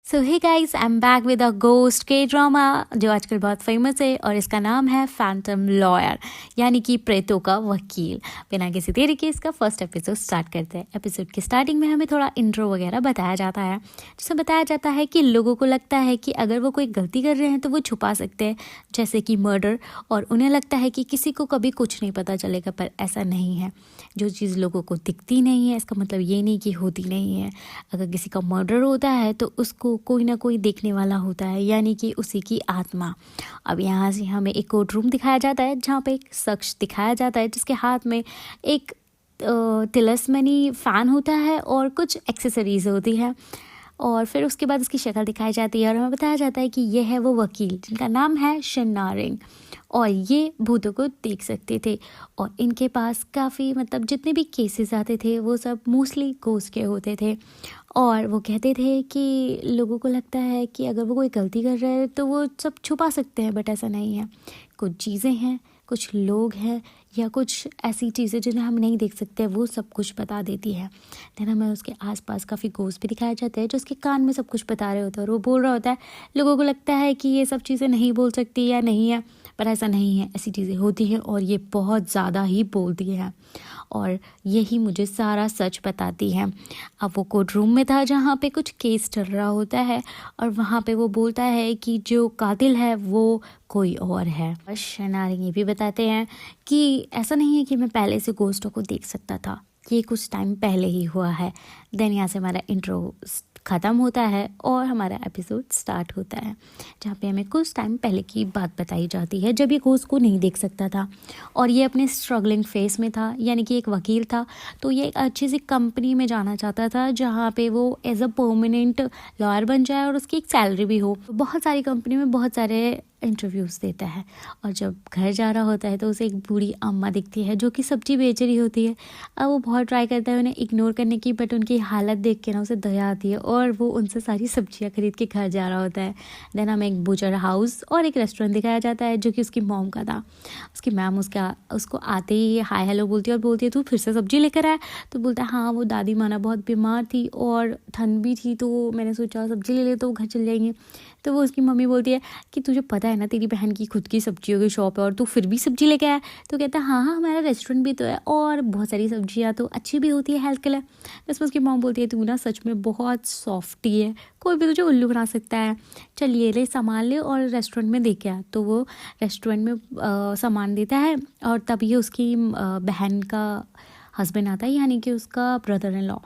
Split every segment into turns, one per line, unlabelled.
So hey guys, I am back with a ghost के drama जो आजकल बहुत फेमस है और इसका नाम है फैंटम लॉयर, यानी कि प्रेतों का वकील। बिना किसी देरी के इसका फर्स्ट एपिसोड स्टार्ट करते हैं। एपिसोड की स्टार्टिंग में हमें थोड़ा इंट्रो वगैरह बताया जाता है, जिसमें बताया जाता है कि लोगों को लगता है कि अगर वो कोई गलती कर रहे हैं तो वो छुपा सकते हैं, जैसे कि मर्डर, और उन्हें लगता है कि किसी को कभी कुछ नहीं पता चलेगा। पर ऐसा नहीं है। जो चीज़ लोगों को दिखती नहीं है इसका मतलब ये नहीं कि होती नहीं है। अगर किसी का मर्डर होता है तो उसको कोई ना कोई देखने वाला होता है, यानी कि उसी की आत्मा। अब यहाँ से हमें एक कोर्ट रूम दिखाया जाता है जहाँ पे एक शख्स दिखाया जाता है जिसके हाथ में एक तिलस्मनी फ़ैन होता है और कुछ एक्सेसरीज होती है। और फिर उसके बाद उसकी शक्ल दिखाई जाती है और हमें बताया जाता है कि यह है वो वकील जिनका नाम है शनारिंग, और ये भूतों को देख सकते थे। और इनके पास काफ़ी जितने भी केसेस आते थे वो सब मोस्टली घोस्ट के होते थे। और वो कहते थे कि लोगों को लगता है कि अगर वो कोई गलती कर रहे हैं तो वो सब छुपा सकते हैं, बट ऐसा नहीं है। कुछ चीज़ें हैं, कुछ लोग हैं, या कुछ ऐसी चीज़ें जिन्हें हम नहीं देख सकते, वो सब कुछ बता देती है। देन हमें उसके आसपास काफ़ी घोस्ट भी दिखाए जाते हैं जो उसके कान में सब कुछ बता रहे होते हैं और वो बोल रहा होता है। लोगों को लगता है कि ये सब चीज़ें नहीं बोल सकती या नहीं है, पर ऐसा नहीं है। ऐसी चीज़ें होती हैं और ये बहुत ज़्यादा ही बोलती है और यही मुझे सारा सच बताती है। अब वो कोर्ट रूम में था जहाँ पे कुछ केस चल रहा होता है और वहाँ पे वो बोलता है कि जो कातिल है वो कोई और है। और शनारिंग ये भी बताते हैं कि ऐसा नहीं है कि मैं पहले से घोस्टों को देख सकता था, ये कुछ टाइम पहले ही हुआ है। देन यहाँ से हमारा इंट्रो ख़त्म होता है और हमारा एपिसोड स्टार्ट होता है, जहाँ पे हमें कुछ टाइम पहले की बात बताई जाती है जब ये घोस्ट को नहीं देख सकता था और ये अपने स्ट्रगलिंग फेस में था, यानी कि एक वकील था। तो ये एक अच्छी सी कंपनी में जाना चाहता था जहाँ पे वो एज अ परमानेंट लॉयर बन जाए और उसकी एक सैलरी भी हो। बहुत सारी कंपनी में बहुत सारे इंटरव्यूज़ देता है और जब घर जा रहा होता है तो उसे एक बूढ़ी अम्मा दिखती है जो कि सब्जी बेच रही होती है। अब वो बहुत ट्राई करता है उन्हें इग्नोर करने की, बट उनकी हालत देख के ना उसे दया आती है और वो उनसे सारी सब्जियां खरीद के घर जा रहा होता है। देन हमें एक बूचर हाउस और एक रेस्टोरेंट दिखाया जाता है जो कि उसकी मॉम का था। उसकी मैम उसको आते ही हाय हेलो बोलती है और बोलती है तू फिर से सब्जी लेकर आया। तो बोलता है हाँ, वो दादी माना बहुत बीमार थी और ठंड भी थी तो मैंने सोचा सब्जी ले ले तो घर चल जाएंगे। तो वो उसकी मम्मी बोलती है कि तुझे पता है ना तेरी बहन की खुद की सब्जियों की शॉप है और तू फिर भी सब्जी लेके आया। तो कहता है हाँ हाँ, हमारा रेस्टोरेंट भी तो है और बहुत सारी सब्जियाँ तो अच्छी भी होती है हेल्थ के लिए। इसमें उसकी मॉम बोलती है तू ना सच में बहुत सॉफ्टी है, कोई भी तुझे उल्लू बना सकता है, चल ये ले सामान ले और रेस्टोरेंट में दे के आ। तो वो रेस्टोरेंट में सामान देता है और तभी उसकी बहन का हस्बैंड आता है, यानी कि उसका ब्रदर इन लॉ।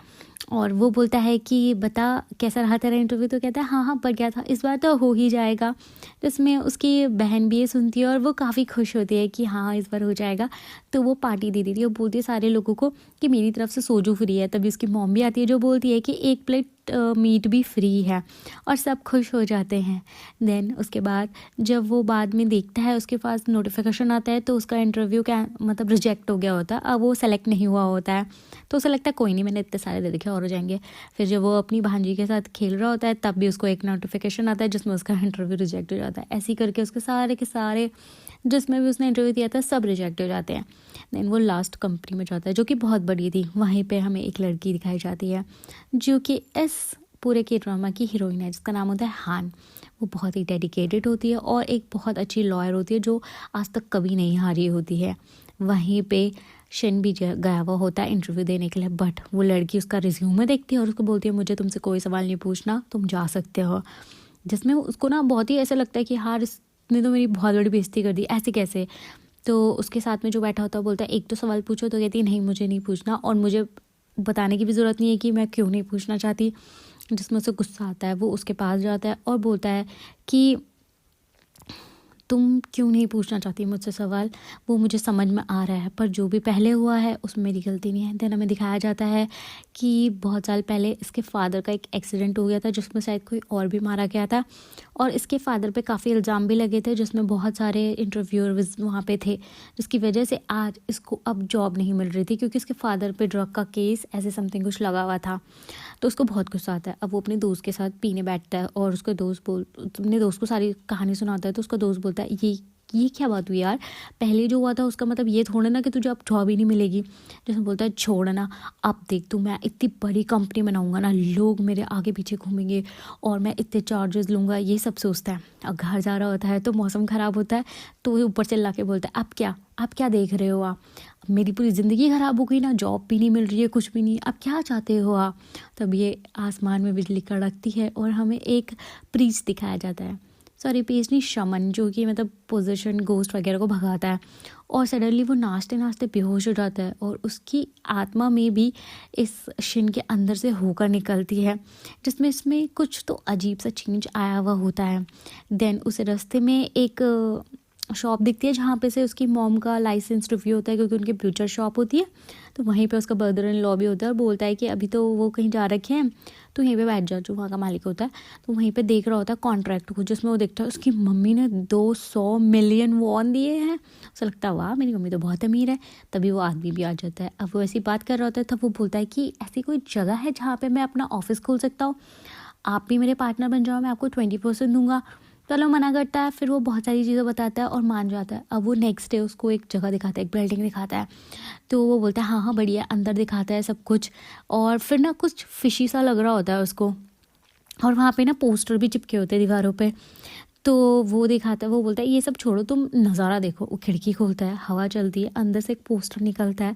और वो बोलता है कि बता कैसा रहा तेरा इंटरव्यू। तो कहता है हाँ हाँ, बढ़ गया था, इस बार तो हो ही जाएगा। तो इसमें उसकी बहन भी ये सुनती है और वो काफ़ी खुश होती है कि हाँ इस बार हो जाएगा। तो वो पार्टी दे देती है और बोलती है सारे लोगों को कि मेरी तरफ से सोजो फ्री है। तभी उसकी मॉम भी आती है जो बोलती है कि एक प्लेट मीट भी फ्री है और सब खुश हो जाते हैं। देन उसके बाद जब वो बाद में देखता है उसके पास नोटिफिकेशन आता है तो उसका इंटरव्यू रिजेक्ट हो गया होता है, अब वो सेलेक्ट नहीं हुआ होता है। तो उसे लगता है कोई नहीं, मैंने इतने सारे दे देखे और हो जाएंगे। फिर जब वो अपनी भांजी के साथ खेल रहा होता है तब भी उसको एक नोटिफिकेशन आता है जिसमें उसका इंटरव्यू रिजेक्ट हो जाता है। ऐसे करके उसके सारे के सारे जिसमें भी उसने इंटरव्यू दिया था सब रिजेक्ट हो जाते हैं। देन वो लास्ट कंपनी में जाता है जो कि बहुत बड़ी थी। वहीं पे हमें एक लड़की दिखाई जाती है जो कि इस पूरे के ड्रामा की हीरोइन है, जिसका नाम होता है हान। वो बहुत ही डेडिकेटेड होती है और एक बहुत अच्छी लॉयर होती है जो आज तक कभी नहीं हारी होती है। वहीं पे शन भी गया हुआ होता है इंटरव्यू देने के लिए, बट वो लड़की उसका रिज्यूमे देखती है और उसको बोलती है मुझे तुमसे कोई सवाल नहीं पूछना, तुम जा सकते हो। जिसमें उसको ना बहुत ही ऐसा लगता है कि हार ने तो मेरी बहुत बड़ी बेइज्जती कर दी, ऐसे कैसे। तो उसके साथ में जो बैठा होता है बोलता है एक तो सवाल पूछो। तो कहती है नहीं मुझे नहीं पूछना और मुझे बताने की भी ज़रूरत नहीं है कि मैं क्यों नहीं पूछना चाहती। जिसमें उसे गुस्सा आता है वो उसके पास जाता है और बोलता है कि तुम क्यों नहीं पूछना चाहती मुझसे सवाल, वो मुझे समझ में आ रहा है, पर जो भी पहले हुआ है उसमें मेरी गलती नहीं है। देन हमें दिखाया जाता है कि बहुत साल पहले इसके फादर का एक एक्सीडेंट हो गया था जिसमें शायद कोई और भी मारा गया था और इसके फादर पे काफ़ी इल्ज़ाम भी लगे थे, जिसमें बहुत सारे इंटरव्यूअर्स वहाँ पे थे, जिसकी वजह से आज इसको अब जॉब नहीं मिल रही थी क्योंकि इसके फादर पे ड्रग का केस ऐसे समथिंग कुछ लगा हुआ था। तो उसको बहुत गुस्सा आता है। अब वो अपने दोस्त के साथ पीने बैठता है और उसका दोस्त अपने दोस्त को सारी कहानी सुनाता है। तो उसका दोस्त बोलता है ये क्या बात हुई यार, पहले जो हुआ था उसका मतलब ये थोड़ा ना कि तुझे अब जॉब ही नहीं मिलेगी। जिसमें बोलता है छोड़ना, अब देख तू, मैं इतनी बड़ी कंपनी बनाऊंगा ना, लोग मेरे आगे पीछे घूमेंगे और मैं इतने चार्जेस लूँगा, ये सब सोचता है। अब घर जा रहा होता है तो मौसम ख़राब होता है, तो वो ऊपर चिल्ला के बोलता है अब क्या देख रहे हो आप, मेरी पूरी ज़िंदगी ख़राब हो गई ना, जॉब भी नहीं मिल रही है, कुछ भी नहीं, अब क्या चाहते हो आप। तब ये आसमान में बिजली कड़कती है और हमें एक प्रीस्ट दिखाया जाता है, सॉरी प्रीस्ट नहीं, शमन, जो कि मतलब पोजीशन गोस्ट वगैरह को भगाता है। और सडनली वो नाचते नाचते बेहोश हो जाता है और उसकी आत्मा में भी इस शिन के अंदर से होकर निकलती है, जिसमें इसमें कुछ तो अजीब सा चेंज आया हुआ होता है। देन उस रास्ते में एक शॉप दिखती है जहाँ पे से उसकी मॉम का लाइसेंस रिव्यू होता है, क्योंकि उनकी ब्यूचर शॉप होती है। तो वहीं पे उसका ब्रदर इन लॉ भी होता है और बोलता है कि अभी तो वो कहीं जा रखे हैं, तो यहीं पे बैठ जा, जो वहाँ का मालिक होता है। तो वहीं पे देख रहा होता है कॉन्ट्रैक्ट को, जिसमें वो देखता है उसकी मम्मी ने 200 मिलियन वॉन दिए हैं। उसे लगता है वाह, मेरी मम्मी तो बहुत अमीर है। तभी वो आदमी भी आ जाता है। अब वो ऐसी बात कर रहा होता है, तब वो बोलता है कि ऐसी कोई जगह है जहाँ पर मैं अपना ऑफिस खोल सकता हूँ, आप भी मेरे पार्टनर बन जाओ, मैं आपको 20% दूंगा। चलो मना करता है, फिर वो बहुत सारी चीज़ें बताता है और मान जाता है। अब वो नेक्स्ट डे उसको एक जगह दिखाता है, एक बिल्डिंग दिखाता है। तो वो बोलता है हाँ हाँ बढ़िया, अंदर दिखाता है सब कुछ। और फिर ना कुछ फिशी सा लग रहा होता है उसको, और वहाँ पे ना पोस्टर भी चिपके होते हैं दीवारों पे। तो वो दिखाता है, वो बोलता है ये सब छोड़ो, तुम नज़ारा देखो। वो खिड़की खोलता है, हवा चलती है, अंदर से एक पोस्टर निकलता है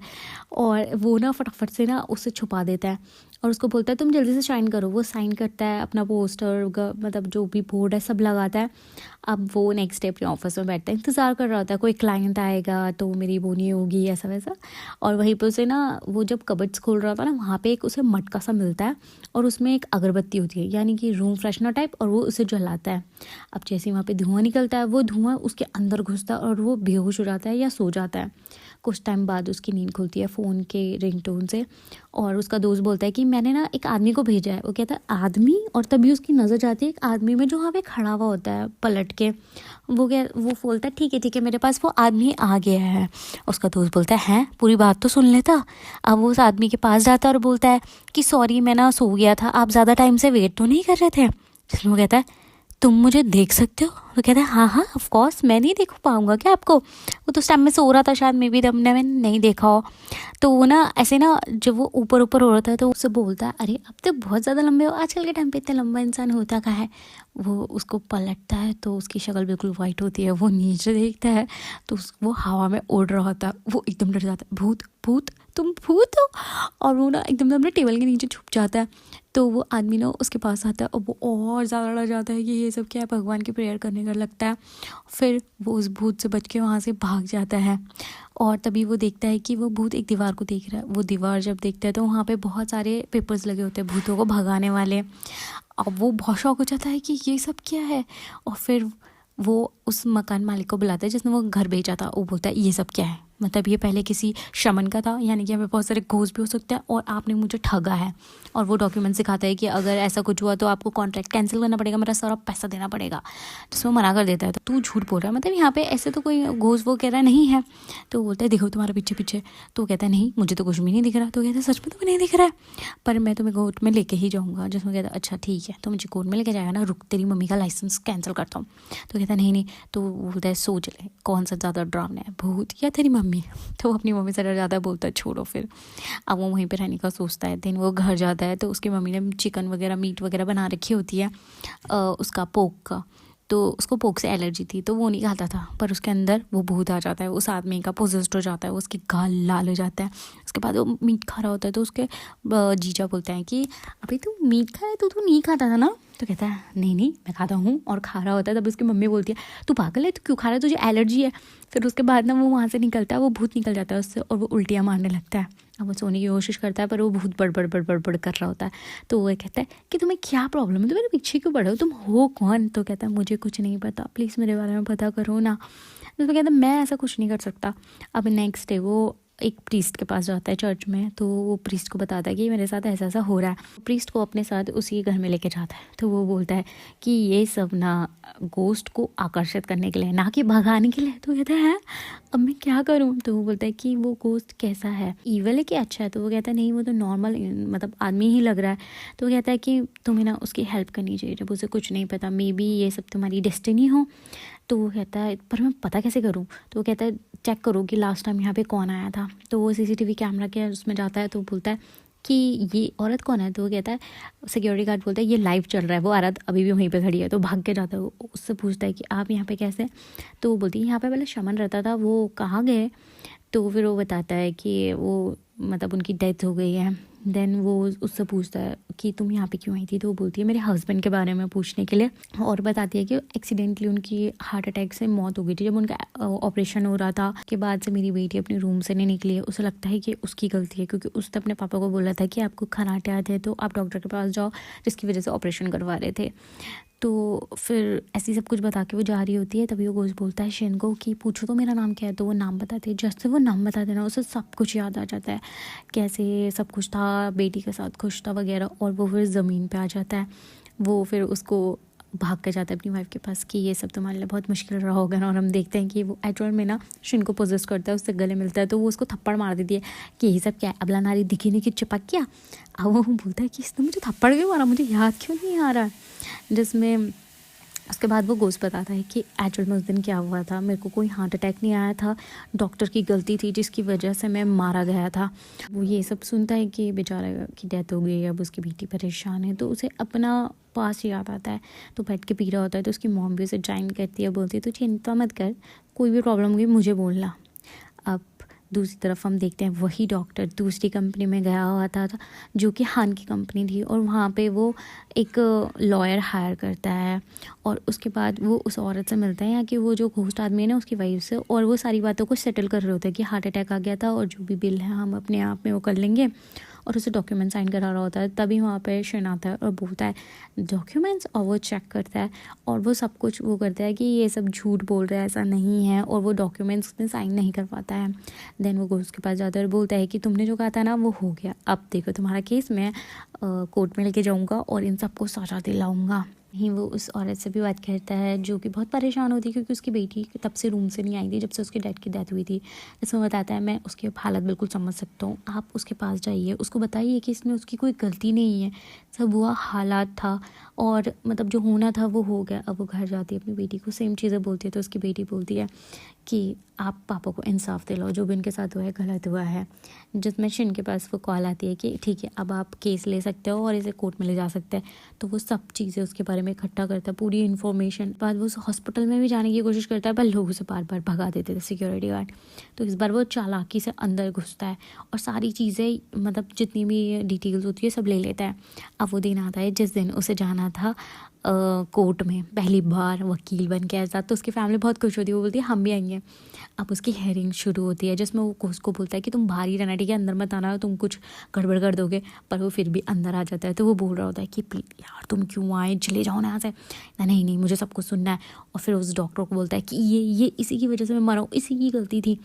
और वो ना फटाफट से ना उसे छुपा देता है और उसको बोलता है तुम जल्दी से साइन करो। वो साइन करता है, अपना पोस्टर मतलब जो भी बोर्ड है सब लगाता है। अब वो नेक्स्ट डे अपने ऑफिस में बैठता है, इंतज़ार कर रहा होता है कोई क्लाइंट आएगा तो मेरी वो नहीं होगी, ऐसा वैसा। और वहीं पर उसे ना वो जब कबर्ड्स खोल रहा था ना, वहाँ पे एक उसे मटका सा मिलता है और उसमें एक अगरबत्ती होती है, यानी कि रूम फ्रेशनर टाइप, और वो उसे जलाता है। अब जैसे वहाँ पे धुआं निकलता है, वो धुआं उसके अंदर घुसता है और वो बेहोश हो जाता है या सो जाता है। कुछ टाइम बाद उसकी नींद खुलती है फ़ोन के रिंगटोन से, और उसका दोस्त बोलता है कि मैंने ना एक आदमी को भेजा है। वो कहता है आदमी, और तभी उसकी नज़र जाती है एक आदमी में जो वहाँ पे खड़ा हुआ होता है पलट के। वो बोलता है ठीक है मेरे पास वो आदमी आ गया है। उसका दोस्त बोलता है हैं, पूरी बात तो सुन लेता। अब वो उस आदमी के पास जाता है और बोलता है कि सॉरी मैं ना सो गया था, आप ज़्यादा टाइम से वेट तो नहीं कर रहे थे। जिसमें वो कहता है तुम मुझे देख सकते हो। तो कहता है हाँ ऑफ कोर्स, मैं नहीं देख पाऊँगा क्या आपको। वो तो उस टाइम में सो रहा था शायद, मे बी तब मैंने नहीं देखा हो। तो वो ना ऐसे ना जब वो ऊपर ऊपर हो रहा था तो उससे बोलता है अरे अब तो बहुत ज़्यादा लंबे हो, आजकल के टाइम पे इतना लंबा इंसान होता कहाँ है। वो उसको पलटता है तो उसकी शक्ल बिल्कुल वाइट होती है। वो नीचे देखता है तो वो हवा में उड़ रहा होता है। वो एकदम डर जाता है, भूत भूत तुम भूत हो। और वो ना एकदम अपने टेबल के नीचे छुप जाता है। तो वो आदमी ना उसके पास आता है और वो और ज़्यादा डर जाता है कि ये सब क्या है, भगवान की प्रेयर करने का लगता है। फिर वो उस भूत से बच के वहाँ से भाग जाता है। और तभी वो देखता है कि वो भूत एक दीवार को देख रहा है। वो दीवार जब देखता है तो वहाँ पे बहुत सारे पेपर्स लगे होते हैं भूतों को भगाने वाले। अब वो बहुत शौक हो जाता है कि ये सब क्या है। और फिर वो उस मकान मालिक को बुलाता है जिसने वो घर बेचा था। वो बोलता है ये सब क्या है, मतलब ये पहले किसी शमन का था, यानी कि हमें बहुत सारे घोस्ट भी हो सकते हैं और आपने मुझे ठगा है। और वो डॉक्यूमेंट सिखाता है कि अगर ऐसा कुछ हुआ तो आपको कॉन्ट्रैक्ट कैंसिल करना पड़ेगा, मेरा सारा पैसा देना पड़ेगा। जिसमें वो मना कर देता है, तो तू झूठ बोल रहा है, मतलब यहाँ पे ऐसे तो कोई घोस्ट वो कह रहा नहीं है। तो वो बोलता है देखो तुम्हारा पीछे पीछे। तो वो कहता है नहीं मुझे तो कुछ भी नहीं दिख रहा। तो कहता है सच में तुम्हें नहीं दिख रहा है, पर मैं तुम्हें कोर्ट में लेके ही जाऊँगा। जिसमें कहता है अच्छा ठीक है, तो मुझे कोर्ट में लेके जाएगा ना, रुक तेरी मम्मी का लाइसेंस कैंसिल करता हूँ। तो कहता है नहीं। तो वो बोलता है सोच ले कौन सा ज़्यादा डरावना है, भूत या तेरी मम्मी। तो वो अपनी मम्मी से डर जाता है, बोलता है छोड़ो। फिर अब वो वहीं पे रहने का सोचता है। दिन वो घर जाता है तो उसकी मम्मी ने चिकन वगैरह मीट वगैरह बना रखी होती है उसका पोक का। तो उसको पोक से एलर्जी थी तो वो नहीं खाता था, पर उसके अंदर वो भूत आ जाता है, उस आदमी का पोजेस्ड हो जाता है, वो उसकी गाल लाल हो जाता है। उसके बाद वो मीट खा रहा होता है तो उसके जीजा बोलते हैं कि अभी तू मीट खाया तो तू नहीं खाता था ना। तो कहता है नहीं मैं खाता हूँ, और खा रहा होता है। तब उसकी मम्मी बोलती है तू पागल है, तू क्यों खा रहा है, तुझे एलर्जी है। फिर उसके बाद ना वो वहाँ से निकलता है, वो भूत निकल जाता है उससे और वो उल्टियाँ मारने लगता है। अब वो सोने की कोशिश करता है पर वो भूत बड़बड़ कर रहा होता है। तो वो कहता है कि तुम्हें क्या प्रॉब्लम है, तुम मेरे पीछे क्यों पड़े हो, तुम हो कौन। तो कहता है मुझे कुछ नहीं पता, प्लीज़ मेरे बारे में पता करो ना। तो कहता है मैं ऐसा कुछ नहीं कर सकता। अब नेक्स्ट डे वो एक प्रीस्ट के पास जाता है चर्च में। तो वो प्रीस्ट को बताता है कि मेरे साथ ऐसा ऐसा हो रहा है। प्रीस्ट को अपने साथ उसी घर में लेके जाता है। तो वो बोलता है कि ये सब ना गोस्ट को आकर्षित करने के लिए, ना कि भगाने के लिए। तो कहता है अब मैं क्या करूँ। तो वो बोलता है कि वो गोस्ट कैसा है, ईवल है कि अच्छा है। तो वो कहता है नहीं वो तो नॉर्मल मतलब आदमी ही लग रहा है। तो वो कहता है कि तुम्हें ना उसकी हेल्प करनी चाहिए जब उसे कुछ नहीं पता, मे बी ये सब तुम्हारी डेस्टिनी हो। तो वो कहता है पर मैं पता कैसे करूँ? तो वो कहता है चेक करो कि लास्ट टाइम यहाँ पे कौन आया था। तो वो सीसीटीवी कैमरा के उसमें जाता है तो बोलता है कि ये औरत कौन है? तो वो कहता है, सिक्योरिटी गार्ड बोलता है ये लाइव चल रहा है, वो औरत अभी भी वहीं पे खड़ी है। तो भाग के जाता है, वो उससे पूछता है कि आप यहाँ पे कैसे? तो वो बोलती है यहाँ पे पहले शमन रहता था, वो कहाँ गए? तो फिर वो बताता है कि वो मतलब उनकी डेथ हो गई है। देन वो उससे पूछता है कि तुम यहाँ पे क्यों आई थी? तो वो बोलती है मेरे हस्बैंड के बारे में पूछने के लिए, और बताती है कि एक्सीडेंटली उनकी हार्ट अटैक से मौत हो गई थी जब उनका ऑपरेशन हो रहा था। के बाद से मेरी बेटी अपने रूम से नहीं निकली है। उसे लगता है कि उसकी गलती है क्योंकि उसने अपने पापा को बोला था कि आपको खराटे आते हैं तो आप डॉक्टर के पास जाओ, जिसकी वजह से ऑपरेशन करवा रहे थे। तो फिर ऐसी सब कुछ बता के वो जा रही होती है। तभी वो गोश्त बोलता है शिन को कि पूछो तो मेरा नाम क्या है। तो वो नाम बताते हैं। जैसे वो नाम बताते ना उसे सब कुछ याद आ जाता है, कैसे सब कुछ था, बेटी के साथ खुश था वगैरह। और वो फिर ज़मीन पे आ जाता है। वो फिर उसको भाग के जाता है अपनी वाइफ के पास कि ये सब तुम्हारे लिए बहुत मुश्किल रहा होगा ना। और हम देखते हैं कि वो एक्चुअल में ना शिन को पोजेस करता है, उससे गले मिलता है। तो वो उसको थप्पड़ मार देती है कि यही सब क्या है, अबला नारी दिखी नहीं कि चिपक गया। अब वो बोलता है कि इसने मुझे थप्पड़ क्यों मारा, मुझे याद क्यों नहीं आ रहा है। जिसमें उसके बाद वो गोश्त बताता है कि एक्चुअल में उस दिन क्या हुआ था, मेरे को कोई हार्ट अटैक नहीं आया था, डॉक्टर की गलती थी जिसकी वजह से मैं मारा गया था। वो ये सब सुनता है कि बेचारा की डेथ हो गई है, अब उसकी बेटी परेशान है। तो उसे अपना पास याद आता है, तो बैठ के पी रहा होता है। तो उसकी मॉम भी उसे ज्वाइन करती है, बोलती है तो चिंता मत कर, कोई भी प्रॉब्लम होगी मुझे बोलना। अब दूसरी तरफ हम देखते हैं वही डॉक्टर दूसरी कंपनी में गया हुआ था जो कि हान की कंपनी थी। और वहाँ पे वो एक लॉयर हायर करता है और उसके बाद वो उस औरत से मिलता है, या कि वो जो घोस्ट आदमी है ना उसकी वाइफ से। और वो सारी बातों को सेटल कर रहे होते हैं कि हार्ट अटैक आ गया था और जो भी बिल है हम अपने आप में वो कर लेंगे। और उसे डॉक्यूमेंट साइन करा रहा होता है। तभी वहाँ पे शिन आता है और बोलता है डॉक्यूमेंट्स, और वो चेक करता है और वो सब कुछ वो करता है कि ये सब झूठ बोल रहा है, ऐसा नहीं है। और वो डॉक्यूमेंट्स में साइन नहीं कर पाता है। देन वो गोश्त के पास जाता है और बोलता है कि तुमने जो कहा था ना वो हो गया, अब देखो तुम्हारा केस मैं कोर्ट में लेके जाऊँगा और इन सबको सजा दिलाऊँगा। ही वो उस औरत से भी बात करता है जो कि बहुत परेशान होती है क्योंकि उसकी बेटी तब से रूम से नहीं आई थी जब से उसके डैड की डेथ हुई थी। इसमें बताता है मैं उसकी हालत बिल्कुल समझ सकता हूँ, आप उसके पास जाइए, उसको बताइए कि इसमें उसकी कोई गलती नहीं है, सब हुआ हालात था और मतलब जो होना था वो हो गया। अब वो घर जाती है अपनी बेटी को सेम चीज़ें बोलती है। तो उसकी बेटी बोलती है कि आप पापा को इंसाफ दिलाओ, जो भी उनके साथ हुआ है गलत हुआ है। जिसमें शिन के पास वो कॉल आती है कि ठीक है अब आप केस ले सकते हो और इसे कोर्ट में ले जा सकते हैं। तो वो सब चीज़ें उसके बारे में इकट्ठा करता है, पूरी इन्फॉर्मेशन। बाद वो हॉस्पिटल में भी जाने की कोशिश करता है पर लोग उसे बार बार भगा देते थे सिक्योरिटी गार्ड। तो इस बार वो चालाकी से अंदर घुसता है और सारी चीज़ें मतलब जितनी भी डिटेल्स होती है सब ले लेता है। अब वो दिन आता है जिस दिन उसे जाना था कोर्ट में पहली बार वकील बन के ऐसा। तो उसकी फैमिली बहुत खुश होती है, वो बोलती है हम भी आएंगे। अब उसकी हेयरिंग शुरू होती है जिसमें वो उसको बोलता है कि तुम बाहर ही रहना, ठीक है, अंदर मत आना, तुम कुछ गड़बड़ कर दोगे। पर वो फिर भी अंदर आ जाता है। तो वो बोल रहा होता है कि प्लीज यार तुम क्यों आए, चले जाओ ना यहाँ से। नहीं नहीं मुझे सब कुछ सुनना है। और फिर उस डॉक्टर को बोलता है कि ये इसी की वजह से मैं मरा हूँ, इसी की गलती थी।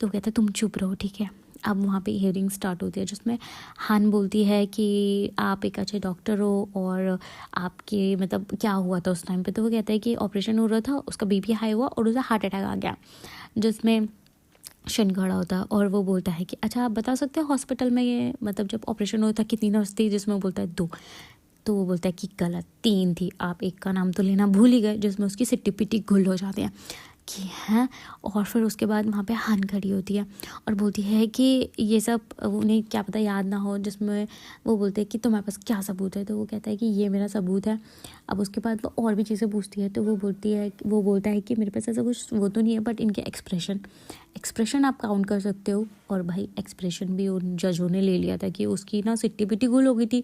तो वो कहता है तुम चुप रहो, ठीक है। अब वहाँ पे हियरिंग स्टार्ट होती है जिसमें हान बोलती है कि आप एक अच्छे डॉक्टर हो और आपके मतलब क्या हुआ था उस टाइम पे। तो वो कहता है कि ऑपरेशन हो रहा था, उसका बीपी हाई हुआ और उसे हार्ट अटैक आ गया। जिसमें शिन खड़ा होता है और वो बोलता है कि अच्छा आप बता सकते हो हॉस्पिटल में ये मतलब जब ऑपरेशन हुआ था कितनी नर्स थी? जिसमें वो बोलता है 2। तो वो बोलता है कि गलत, 3 थी, आप एक का नाम तो लेना भूल ही गए। जिसमें उसकी सिट्टी पिट्टी गुल हो जाती है कि हैं। और फिर उसके बाद वहाँ पे हान खड़ी होती है और बोलती है कि ये सब उन्हें क्या पता याद ना हो। जिसमें वो बोलते हैं कि तुम्हारे पास क्या सबूत है? तो वो कहता है कि ये मेरा सबूत है। अब उसके बाद वो और भी चीज़ें पूछती है। तो वो बोलता है कि मेरे पास ऐसा कुछ वो तो नहीं है, बट इनके एक्सप्रेशन आप काउंट कर सकते हो। और भाई एक्सप्रेशन भी उन जजों ने ले लिया था कि उसकी ना सिट्टी पिट्टी गुल हो गई थी।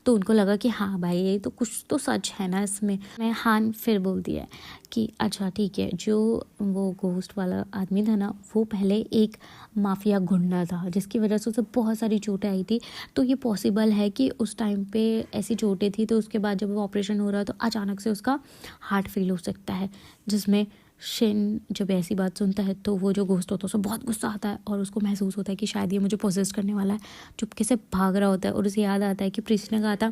तो उनको लगा कि हाँ भाई ये तो कुछ तो सच है ना इसमें। मैं हान फिर बोलती है कि अच्छा ठीक है, जो वो घोस्ट वाला आदमी था ना वो पहले एक माफिया गुंडा था जिसकी वजह से उसे बहुत सारी चोटें आई थी। तो ये पॉसिबल है कि उस टाइम पे ऐसी चोटें थी तो उसके बाद जब वो ऑपरेशन हो रहा तो अचानक से उसका हार्ट फेल हो सकता है। जिसमें शिन जब ऐसी बात सुनता है तो वो जो घोस्ट होता है उसे बहुत गुस्सा आता है और उसको महसूस होता है कि शायद ये मुझे पोजेस करने वाला है। चुपके से भाग रहा होता है और उसे याद आता है कि प्रीस्ट ने कहा था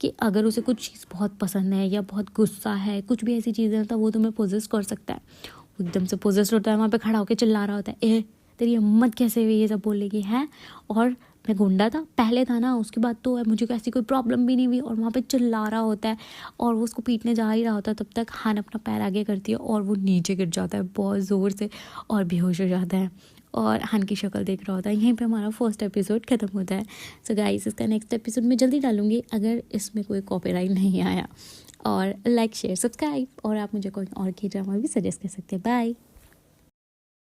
कि अगर उसे कुछ चीज़ बहुत पसंद है या बहुत गुस्सा है, कुछ भी ऐसी चीज़ें तो वो तुम्हें पोजेस कर सकता है। वो एकदम से पोजेस होता है, वहाँ पे खड़ा होकर चिल्ला रहा होता है, ए तेरी हिम्मत कैसे हुई ये सब बोलने की है, और मैं गुंडा था पहले था ना, उसके बाद तो मुझे ऐसी कोई प्रॉब्लम भी नहीं हुई। और वहाँ पे चिल्ला रहा होता है और वो उसको पीटने जा ही रहा होता है, तब तक हान अपना पैर आगे करती है और वो नीचे गिर जाता है बहुत ज़ोर से और बेहोश हो जाता है और हान की शक्ल देख रहा होता है। यहीं पे हमारा फर्स्ट एपिसोड ख़त्म होता है। सो गाइस, इसका नेक्स्ट एपिसोड मैं जल्दी डालूंगी अगर इसमें कोई कॉपीराइट नहीं आया। और लाइक शेयर सब्सक्राइब, और आप मुझे कोई और की ड्रामा भी सजेस्ट कर सकते हैं। बाय।